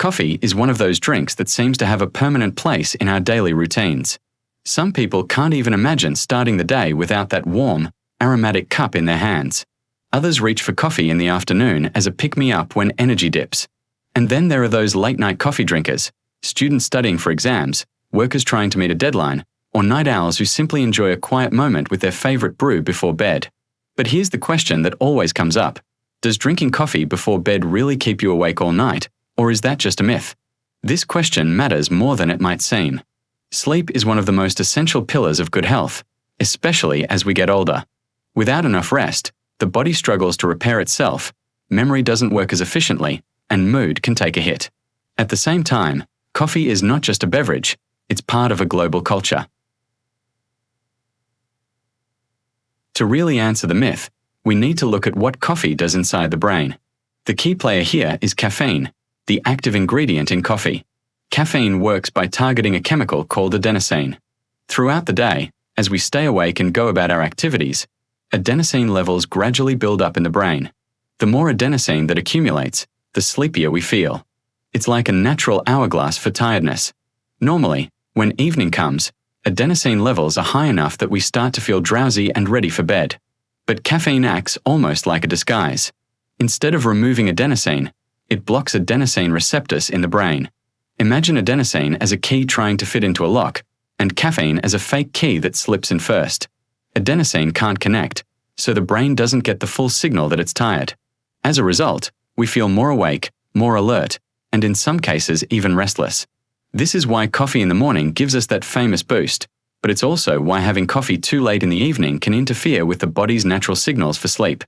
Coffee is one of those drinks that seems to have a permanent place in our daily routines. Some people can't even imagine starting the day without that warm, aromatic cup in their hands. Others reach for coffee in the afternoon as a pick-me-up when energy dips. And then there are those late-night coffee drinkers, students studying for exams, workers trying to meet a deadline, or night owls who simply enjoy a quiet moment with their favorite brew before bed. But here's the question that always comes up. Does drinking coffee before bed really keep you awake all night, or is that just a myth? This question matters more than it might seem. Sleep is one of the most essential pillars of good health, especially as we get older. Without enough rest, the body struggles to repair itself, memory doesn't work as efficiently, and mood can take a hit. At the same time, coffee is not just a beverage, it's part of a global culture. To really answer the myth, we need to look at what coffee does inside the brain. The key player here is caffeine, the active ingredient in coffee. Caffeine works by targeting a chemical called adenosine. Throughout the day, as we stay awake and go about our activities, adenosine levels gradually build up in the brain. The more adenosine that accumulates, the sleepier we feel. It's like a natural hourglass for tiredness. Normally, when evening comes, adenosine levels are high enough that we start to feel drowsy and ready for bed. But caffeine acts almost like a disguise. Instead of removing adenosine, it blocks adenosine receptors in the brain. Imagine adenosine as a key trying to fit into a lock, and caffeine as a fake key that slips in first. Adenosine can't connect, so the brain doesn't get the full signal that it's tired. As a result, we feel more awake, more alert, and in some cases even restless. This is why coffee in the morning gives us that famous boost, but it's also why having coffee too late in the evening can interfere with the body's natural signals for sleep.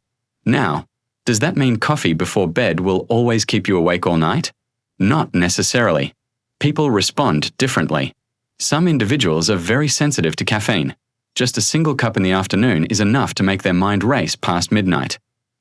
Now, does that mean coffee before bed will always keep you awake all night? Not necessarily. People respond differently. Some individuals are very sensitive to caffeine. Just a single cup in the afternoon is enough to make their mind race past midnight.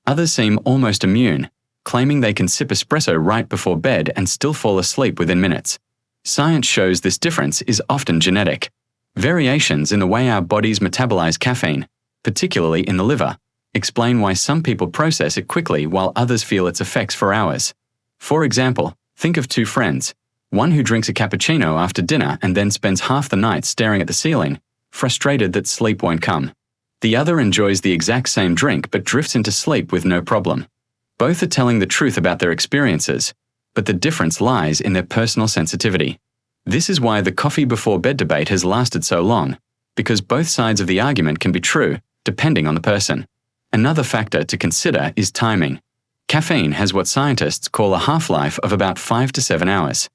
Others seem almost immune, claiming they can sip espresso right before bed and still fall asleep within minutes. Science shows this difference is often genetic. Variations in the way our bodies metabolize caffeine, particularly in the liver, explain why some people process it quickly while others feel its effects for hours. For example, think of two friends, one who drinks a cappuccino after dinner and then spends half the night staring at the ceiling, frustrated that sleep won't come. The other enjoys the exact same drink but drifts into sleep with no problem. Both are telling the truth about their experiences, but the difference lies in their personal sensitivity. This is why the coffee before bed debate has lasted so long, because both sides of the argument can be true, depending on the person. Another factor to consider is timing. Caffeine has what scientists call a half-life of about 5 to 7 hours.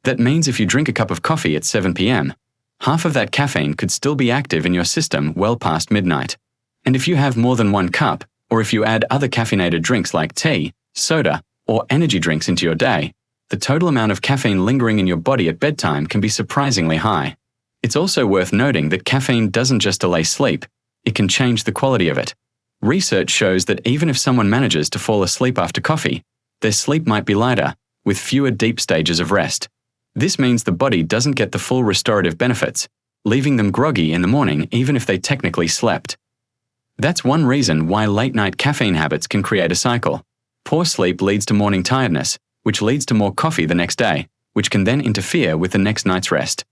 That means if you drink a cup of coffee at 7 p.m., half of that caffeine could still be active in your system well past midnight. And if you have more than one cup, or if you add other caffeinated drinks like tea, soda, or energy drinks into your day, the total amount of caffeine lingering in your body at bedtime can be surprisingly high. It's also worth noting that caffeine doesn't just delay sleep, it can change the quality of it. Research shows that even if someone manages to fall asleep after coffee, their sleep might be lighter, with fewer deep stages of rest. This means the body doesn't get the full restorative benefits, leaving them groggy in the morning even if they technically slept. That's one reason why late-night caffeine habits can create a cycle. Poor sleep leads to morning tiredness, which leads to more coffee the next day, which can then interfere with the next night's rest.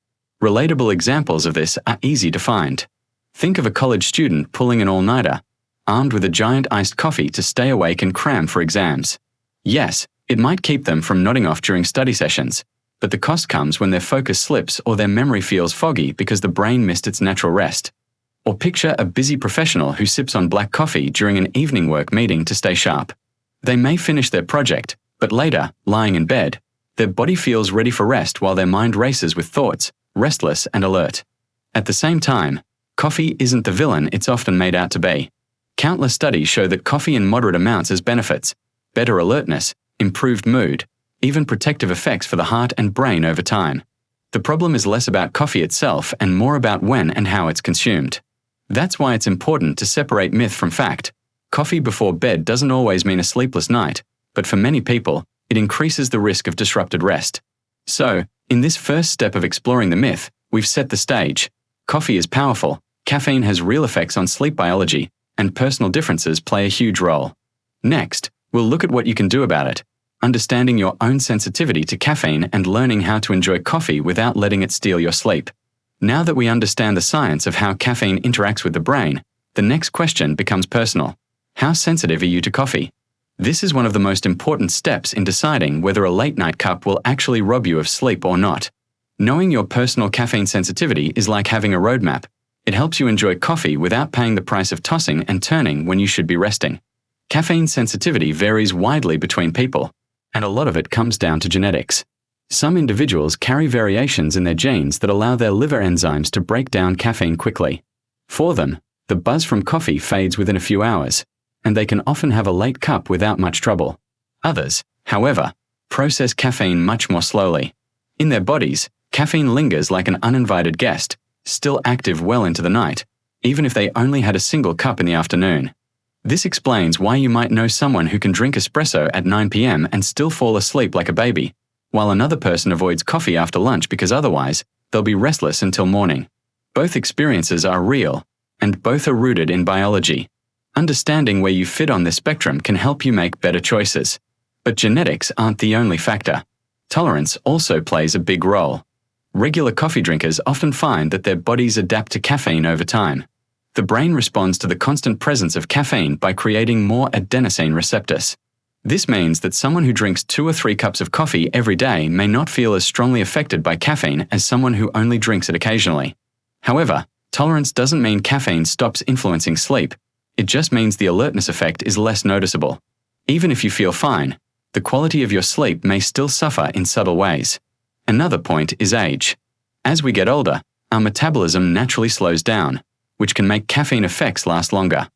Relatable examples of this are easy to find. Think of a college student pulling an all-nighter, armed with a giant iced coffee to stay awake and cram for exams. Yes, it might keep them from nodding off during study sessions, but the cost comes when their focus slips or their memory feels foggy because the brain missed its natural rest. Or picture a busy professional who sips on black coffee during an evening work meeting to stay sharp. They may finish their project, but later, lying in bed, their body feels ready for rest while their mind races with thoughts, restless and alert. At the same time, coffee isn't the villain it's often made out to be. Countless studies show that coffee in moderate amounts has benefits: better alertness, improved mood, even protective effects for the heart and brain over time. The problem is less about coffee itself and more about when and how it's consumed. That's why it's important to separate myth from fact. Coffee before bed doesn't always mean a sleepless night, but for many people, it increases the risk of disrupted rest. So, in this first step of exploring the myth, we've set the stage. Coffee is powerful, caffeine has real effects on sleep biology, and personal differences play a huge role. Next, we'll look at what you can do about it. understanding your own sensitivity to caffeine and learning how to enjoy coffee without letting it steal your sleep. Now that we understand the science of how caffeine interacts with the brain, the next question becomes personal. How sensitive are you to coffee? This is one of the most important steps in deciding whether a late-night cup will actually rob you of sleep or not. Knowing your personal caffeine sensitivity is like having a roadmap. It helps you enjoy coffee without paying the price of tossing and turning when you should be resting. Caffeine sensitivity varies widely between people, and a lot of it comes down to genetics. Some individuals carry variations in their genes that allow their liver enzymes to break down caffeine quickly. For them, the buzz from coffee fades within a few hours, and they can often have a late cup without much trouble. Others, however, process caffeine much more slowly. In their bodies, caffeine lingers like an uninvited guest, still active well into the night, even if they only had a single cup in the afternoon. This explains why you might know someone who can drink espresso at 9 p.m. and still fall asleep like a baby, while another person avoids coffee after lunch because otherwise, they'll be restless until morning. Both experiences are real, and both are rooted in biology. Understanding where you fit on this spectrum can help you make better choices. But genetics aren't the only factor. Tolerance also plays a big role. Regular coffee drinkers often find that their bodies adapt to caffeine over time. The brain responds to the constant presence of caffeine by creating more adenosine receptors. This means that someone who drinks 2 or 3 cups of coffee every day may not feel as strongly affected by caffeine as someone who only drinks it occasionally. However, tolerance doesn't mean caffeine stops influencing sleep. It just means the alertness effect is less noticeable. Even if you feel fine, the quality of your sleep may still suffer in subtle ways. Another point is age. As we get older, our metabolism naturally slows down, which can make caffeine effects last longer.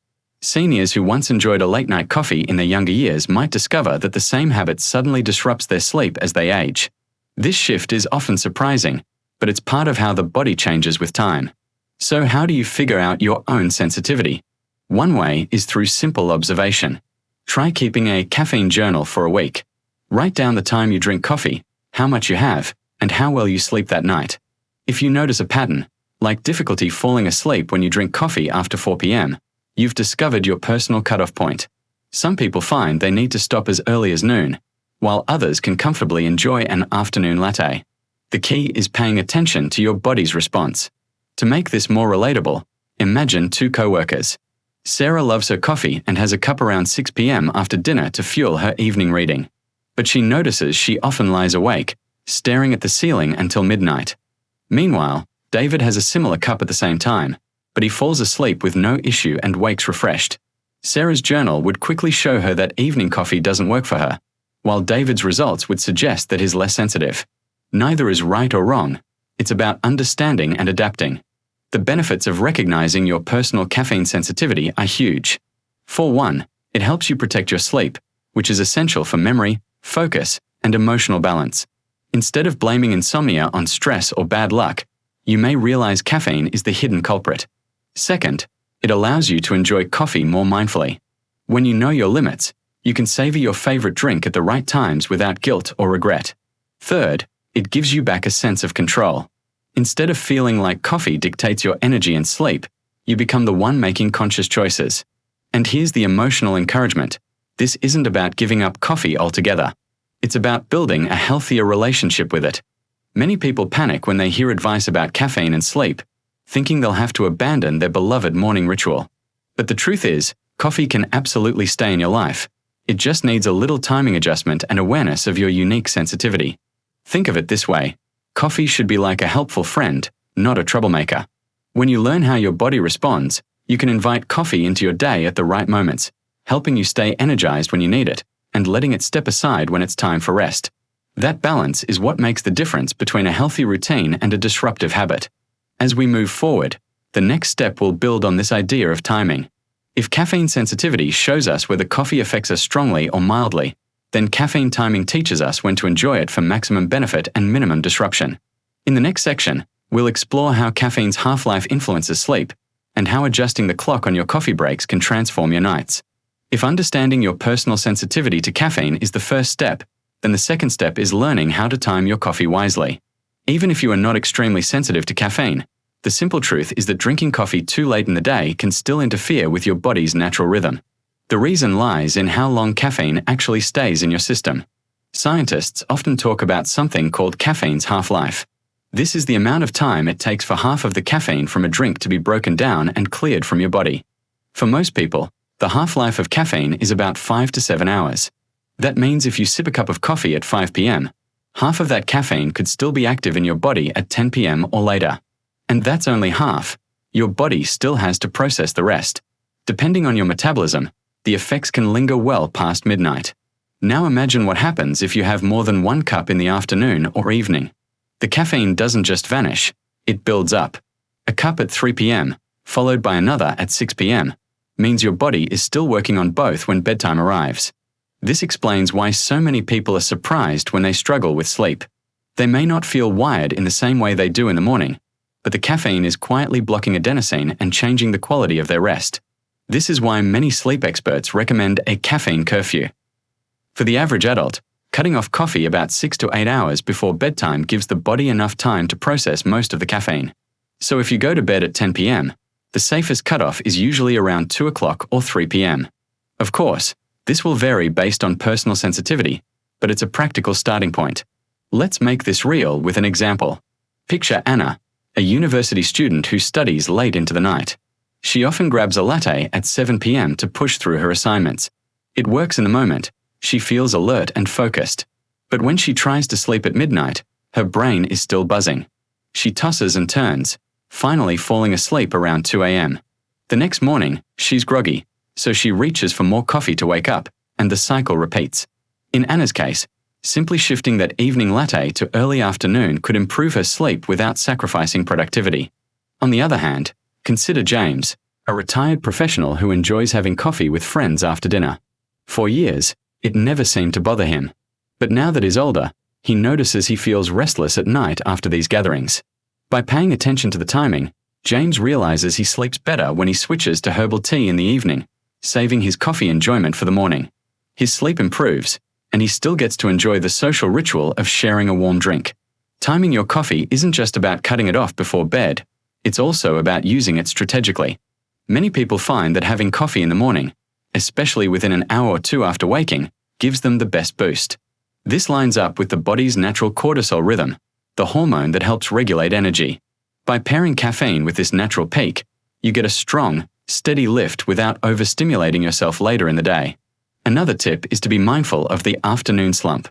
Seniors who once enjoyed a late-night coffee in their younger years might discover that the same habit suddenly disrupts their sleep as they age. This shift is often surprising, but it's part of how the body changes with time. So how do you figure out your own sensitivity? One way is through simple observation. Try keeping a caffeine journal for a week. Write down the time you drink coffee, how much you have, and how well you sleep that night. If you notice a pattern, like difficulty falling asleep when you drink coffee after 4 p.m., you've discovered your personal cutoff point. Some people find they need to stop as early as noon, while others can comfortably enjoy an afternoon latte. The key is paying attention to your body's response. To make this more relatable, imagine 2 co-workers. Sarah loves her coffee and has a cup around 6 p.m. after dinner to fuel her evening reading. But she notices she often lies awake, staring at the ceiling until midnight. Meanwhile, David has a similar cup at the same time, but he falls asleep with no issue and wakes refreshed. Sarah's journal would quickly show her that evening coffee doesn't work for her, while David's results would suggest that he's less sensitive. Neither is right or wrong. It's about understanding and adapting. The benefits of recognizing your personal caffeine sensitivity are huge. For one, it helps you protect your sleep, which is essential for memory, focus, and emotional balance. Instead of blaming insomnia on stress or bad luck, you may realize caffeine is the hidden culprit. Second, it allows you to enjoy coffee more mindfully. When you know your limits, you can savor your favorite drink at the right times without guilt or regret. Third, it gives you back a sense of control. Instead of feeling like coffee dictates your energy and sleep, you become the one making conscious choices. And here's the emotional encouragement. This isn't about giving up coffee altogether. It's about building a healthier relationship with it. Many people panic when they hear advice about caffeine and sleep, thinking they'll have to abandon their beloved morning ritual. But the truth is, coffee can absolutely stay in your life. It just needs a little timing adjustment and awareness of your unique sensitivity. Think of it this way. Coffee should be like a helpful friend, not a troublemaker. When you learn how your body responds, you can invite coffee into your day at the right moments, helping you stay energized when you need it, and letting it step aside when it's time for rest. That balance is what makes the difference between a healthy routine and a disruptive habit. As we move forward, the next step will build on this idea of timing. If caffeine sensitivity shows us whether coffee affects us strongly or mildly, then caffeine timing teaches us when to enjoy it for maximum benefit and minimum disruption. In the next section, we'll explore how caffeine's half-life influences sleep, and how adjusting the clock on your coffee breaks can transform your nights. If understanding your personal sensitivity to caffeine is the first step, then the second step is learning how to time your coffee wisely. Even if you are not extremely sensitive to caffeine, the simple truth is that drinking coffee too late in the day can still interfere with your body's natural rhythm. The reason lies in how long caffeine actually stays in your system. Scientists often talk about something called caffeine's half-life. This is the amount of time it takes for half of the caffeine from a drink to be broken down and cleared from your body. For most people, the half-life of caffeine is about 5 to 7 hours. That means if you sip a cup of coffee at 5 p.m., half of that caffeine could still be active in your body at 10 p.m. or later. And that's only half. Your body still has to process the rest. Depending on your metabolism, the effects can linger well past midnight. Now imagine what happens if you have more than one cup in the afternoon or evening. The caffeine doesn't just vanish, it builds up. A cup at 3 p.m., followed by another at 6 p.m., means your body is still working on both when bedtime arrives. This explains why so many people are surprised when they struggle with sleep. They may not feel wired in the same way they do in the morning, but the caffeine is quietly blocking adenosine and changing the quality of their rest. This is why many sleep experts recommend a caffeine curfew. For the average adult, cutting off coffee about 6 to 8 hours before bedtime gives the body enough time to process most of the caffeine. So if you go to bed at 10 p.m., the safest cutoff is usually around 2 o'clock or 3 p.m. Of course, this will vary based on personal sensitivity, but it's a practical starting point. Let's make this real with an example. Picture Anna, a university student who studies late into the night. She often grabs a latte at 7 p.m. to push through her assignments. It works in the moment. She feels alert and focused. But when she tries to sleep at midnight, her brain is still buzzing. She tosses and turns, finally falling asleep around 2 a.m. The next morning, she's groggy, so she reaches for more coffee to wake up, and the cycle repeats. In Anna's case, simply shifting that evening latte to early afternoon could improve her sleep without sacrificing productivity. On the other hand, consider James, a retired professional who enjoys having coffee with friends after dinner. For years, it never seemed to bother him. But now that he's older, he notices he feels restless at night after these gatherings. By paying attention to the timing, James realizes he sleeps better when he switches to herbal tea in the evening, saving his coffee enjoyment for the morning. His sleep improves, and he still gets to enjoy the social ritual of sharing a warm drink. Timing your coffee isn't just about cutting it off before bed, it's also about using it strategically. Many people find that having coffee in the morning, especially within an hour or two after waking, gives them the best boost. This lines up with the body's natural cortisol rhythm, the hormone that helps regulate energy. By pairing caffeine with this natural peak, you get a strong, steady lift without overstimulating yourself later in the day. Another tip is to be mindful of the afternoon slump.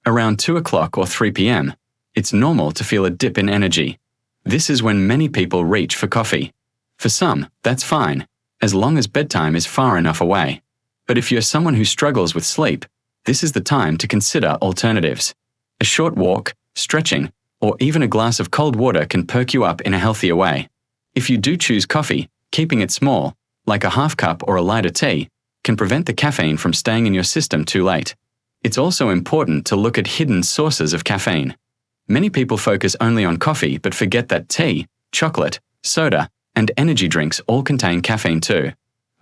Around 2 o'clock or 3 p.m., it's normal to feel a dip in energy. This is when many people reach for coffee. For some, that's fine, as long as bedtime is far enough away. But if you're someone who struggles with sleep, this is the time to consider alternatives. A short walk, stretching, or even a glass of cold water can perk you up in a healthier way. If you do choose coffee, keeping it small, like a half cup or a lighter tea, can prevent the caffeine from staying in your system too late. It's also important to look at hidden sources of caffeine. Many people focus only on coffee but forget that tea, chocolate, soda, and energy drinks all contain caffeine too.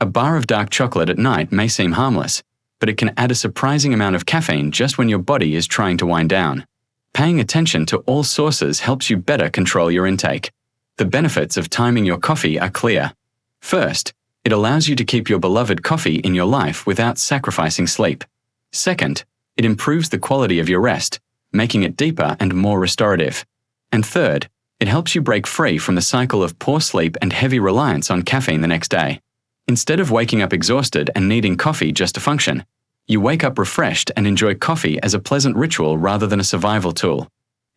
A bar of dark chocolate at night may seem harmless, but it can add a surprising amount of caffeine just when your body is trying to wind down. Paying attention to all sources helps you better control your intake. The benefits of timing your coffee are clear. First, it allows you to keep your beloved coffee in your life without sacrificing sleep. Second, it improves the quality of your rest, making it deeper and more restorative. And third, it helps you break free from the cycle of poor sleep and heavy reliance on caffeine the next day. Instead of waking up exhausted and needing coffee just to function, you wake up refreshed and enjoy coffee as a pleasant ritual rather than a survival tool.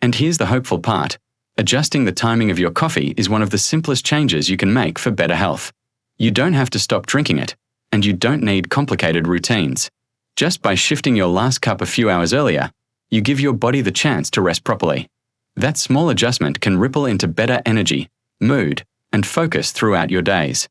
And here's the hopeful part. Adjusting the timing of your coffee is one of the simplest changes you can make for better health. You don't have to stop drinking it, and you don't need complicated routines. Just by shifting your last cup a few hours earlier, you give your body the chance to rest properly. That small adjustment can ripple into better energy, mood, and focus throughout your days.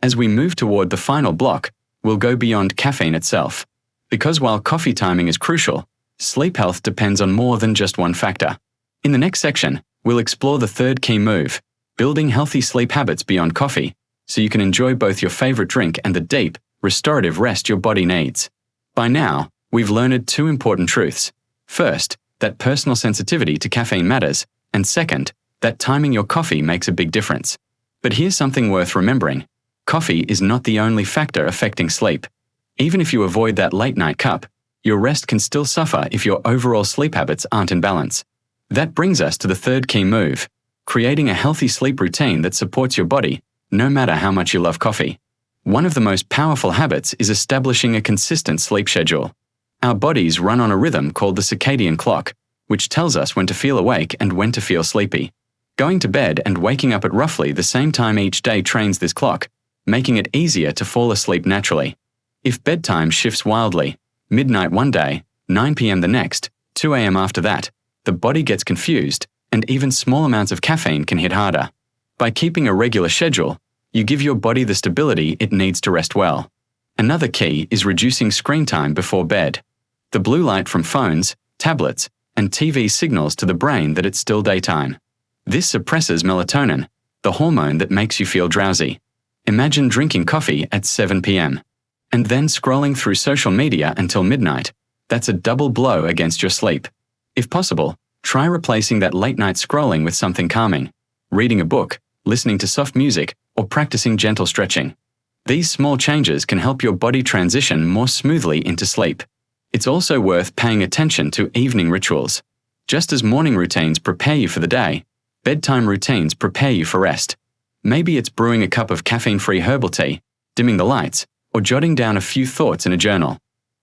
As we move toward the final block, we'll go beyond caffeine itself. Because while coffee timing is crucial, sleep health depends on more than just one factor. In the next section, we'll explore the third key move, building healthy sleep habits beyond coffee, so you can enjoy both your favorite drink and the deep, restorative rest your body needs. By now, we've learned two important truths. First, that personal sensitivity to caffeine matters, and second, that timing your coffee makes a big difference. But here's something worth remembering. Coffee is not the only factor affecting sleep. Even if you avoid that late-night cup, Your rest can still suffer if your overall sleep habits aren't in balance. That brings us to the third key move, creating a healthy sleep routine that supports your body, no matter how much you love coffee. One of the most powerful habits is establishing a consistent sleep schedule. Our bodies run on a rhythm called the circadian clock, which tells us when to feel awake and when to feel sleepy. Going to bed and waking up at roughly the same time each day trains this clock, making it easier to fall asleep naturally. If bedtime shifts wildly, midnight one day, 9 p.m. the next, 2 a.m. after that, the body gets confused, and even small amounts of caffeine can hit harder. By keeping a regular schedule, you give your body the stability it needs to rest well. Another key is reducing screen time before bed. The blue light from phones, tablets, and TV signals to the brain that it's still daytime. This suppresses melatonin, the hormone that makes you feel drowsy. Imagine drinking coffee at 7 p.m. and then scrolling through social media until midnight. That's a double blow against your sleep. If possible, try replacing that late-night scrolling with something calming, reading a book, listening to soft music, or practicing gentle stretching. These small changes can help your body transition more smoothly into sleep. It's also worth paying attention to evening rituals. Just as morning routines prepare you for the day, bedtime routines prepare you for rest. Maybe it's brewing a cup of caffeine-free herbal tea, dimming the lights, or jotting down a few thoughts in a journal.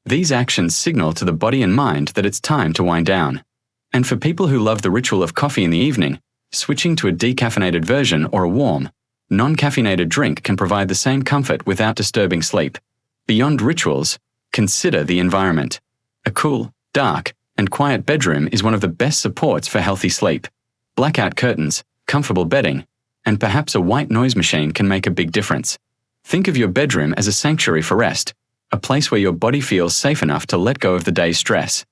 These actions signal to the body and mind that it's time to wind down. And for people who love the ritual of coffee in the evening, switching to a decaffeinated version or a warm, non-caffeinated drink can provide the same comfort without disturbing sleep. Beyond rituals, consider the environment. A cool, dark, and quiet bedroom is one of the best supports for healthy sleep. Blackout curtains, comfortable bedding, and perhaps a white noise machine can make a big difference. Think of your bedroom as a sanctuary for rest, a place where your body feels safe enough to let go of the day's stress.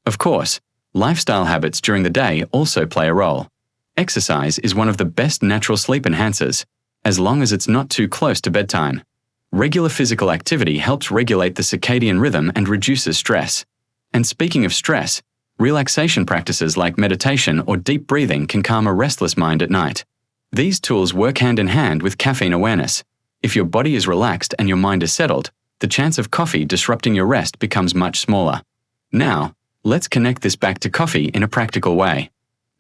Of course, lifestyle habits during the day also play a role. Exercise is one of the best natural sleep enhancers, as long as it's not too close to bedtime. Regular physical activity helps regulate the circadian rhythm and reduces stress. And speaking of stress, relaxation practices like meditation or deep breathing can calm a restless mind at night. These tools work hand in hand with caffeine awareness. If your body is relaxed and your mind is settled, the chance of coffee disrupting your rest becomes much smaller. Now, let's connect this back to coffee in a practical way.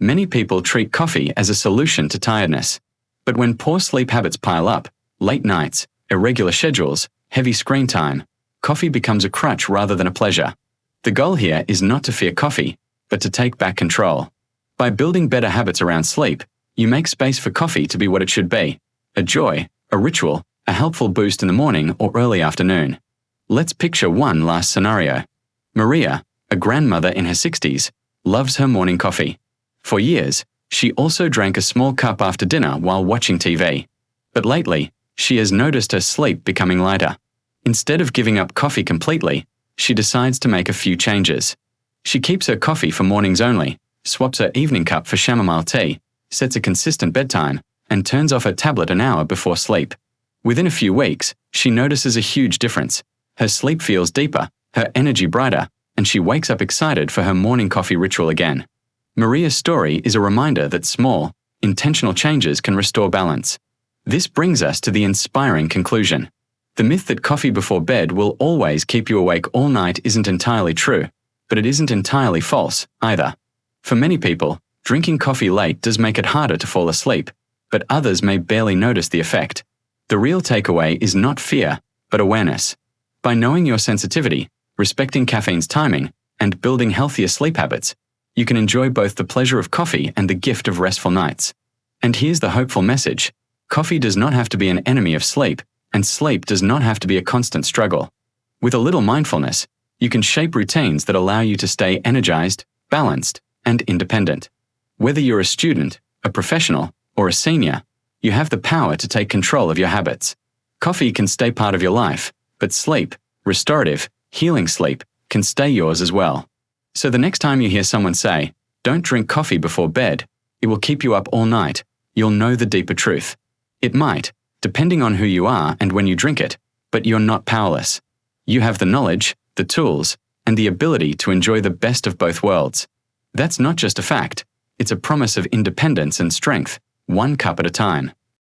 Many people treat coffee as a solution to tiredness. But when poor sleep habits pile up, late nights, irregular schedules, heavy screen time, coffee becomes a crutch rather than a pleasure. The goal here is not to fear coffee, but to take back control. By building better habits around sleep, you make space for coffee to be what it should be: a joy, a ritual, a helpful boost in the morning or early afternoon. Let's picture one last scenario. Maria, a grandmother in her 60s, loves her morning coffee. For years, she also drank a small cup after dinner while watching TV. But lately, she has noticed her sleep becoming lighter. Instead of giving up coffee completely, she decides to make a few changes. She keeps her coffee for mornings only, swaps her evening cup for chamomile tea, sets a consistent bedtime, and turns off her tablet an hour before sleep. Within a few weeks, she notices a huge difference. Her sleep feels deeper, her energy brighter, and she wakes up excited for her morning coffee ritual again. Maria's story is a reminder that small, intentional changes can restore balance. This brings us to the inspiring conclusion. The myth that coffee before bed will always keep you awake all night isn't entirely true, but it isn't entirely false either. For many people, drinking coffee late does make it harder to fall asleep, but others may barely notice the effect. The real takeaway is not fear, but awareness. By knowing your sensitivity, respecting caffeine's timing, and building healthier sleep habits, you can enjoy both the pleasure of coffee and the gift of restful nights. And here's the hopeful message: coffee does not have to be an enemy of sleep, and sleep does not have to be a constant struggle. With a little mindfulness, you can shape routines that allow you to stay energized, balanced, and independent. Whether you're a student, a professional, or a senior, you have the power to take control of your habits. Coffee can stay part of your life, but sleep, restorative, healing sleep, can stay yours as well. So the next time you hear someone say, "Don't drink coffee before bed, it will keep you up all night," you'll know the deeper truth. It might, depending on who you are and when you drink it, but you're not powerless. You have the knowledge, the tools, and the ability to enjoy the best of both worlds. That's not just a fact, it's a promise of independence and strength, one cup at a time.